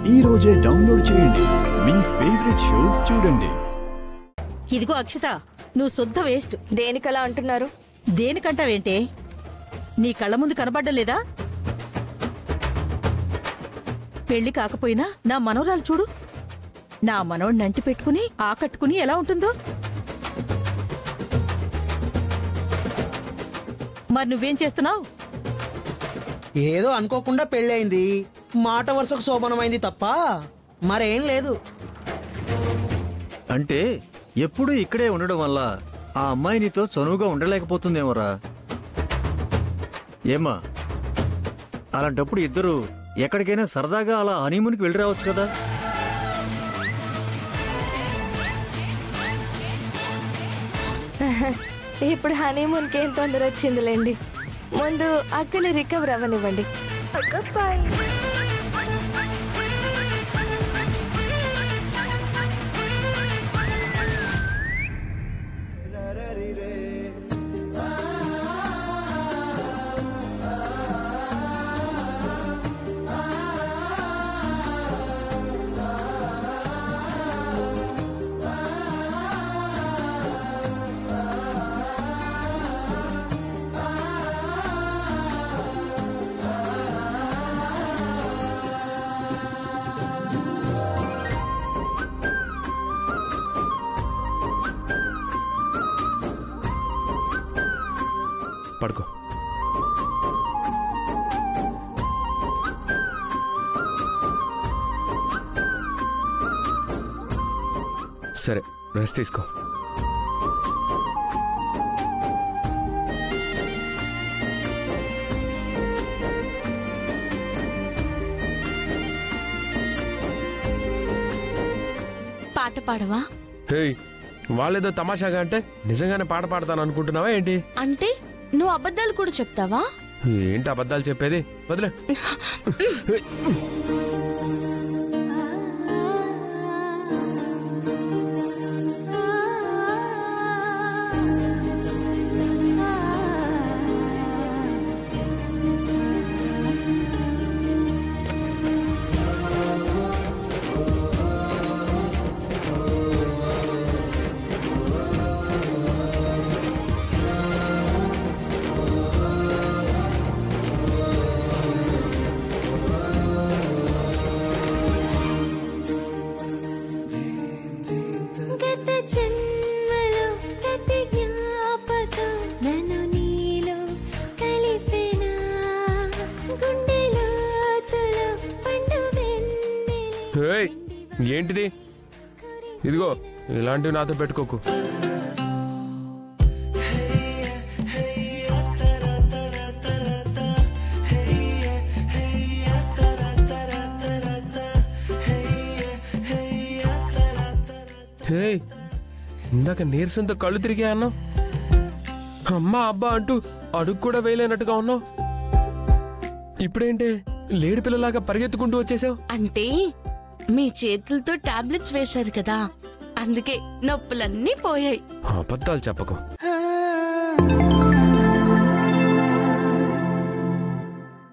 ఈ రోజే డౌన్లోడ్ చేయండి, మీ ఫేవరెట్ షోస్ చూడండి. ఇదిగో అక్షిత, నువ్వు శుద్ధ వేస్ట్. దేనికలా అంటున్నారు? దేనికంటావేంటే? నీ కళ్ళ ముందు కనబడ్డం లేదా? పెళ్లి కాకపోయినా నా మనవరాలు చూడు, నా మనవడిని అంటి పెట్టుకుని ఆకట్టుకుని ఎలా ఉంటుందో. మరి నువ్వేం చేస్తున్నావు? ఏదో అనుకోకుండా పెళ్ళయింది, మాట వరుసకు శోభనమైంది తప్ప మరేం లేదు. అంటే ఎప్పుడూ ఇక్కడే ఉండడం వల్ల ఆ అమ్మాయి నీతో చనువుగా ఉండలేకపోతుందేమోరా. ఏమ్మా, అలాంటప్పుడు ఇద్దరు ఎక్కడికైనా సరదాగా అలా హనీమూన్కి వెళ్ళి రావచ్చు కదా. ఇప్పుడు హనీమూన్కి ఏం తొందర వచ్చిందిలేండి, ముందు అక్కని రికవర్ అవ్వనివ్వండి. పడుకో. సరే, రెస్ట్ తీసుకో. పాట పాడవా? హే, వాళ్ళేదో తమాషాగా అంటే నిజంగానే పాట పాడతాను అనుకుంటున్నావా ఏంటి? అంటే నువ్వు అబద్ధాలు కూడా చెప్తావా? ఏంటి అబద్ధాలు చెప్పేది? వదిలే. ఏంటిది? ఇదిగో, ఇలాంటివి నాతో పెట్టుకోకు. హే, ఇందాక నీరసంతో కళ్ళు తిరిగా అన్నావు, అమ్మా అబ్బా అంటూ అడుగు కూడా వేయలేనట్టుగా ఉన్నావు. ఇప్పుడేంటే లేడి పిల్లలాగా పరిగెత్తుకుంటూ వచ్చేసావు? అంటే మీ చేతులతో టాబ్లెట్స్ వేశారు కదా, అందుకే నొప్పులన్నీ పోయాయి. అబద్ధాలు చెప్పకు.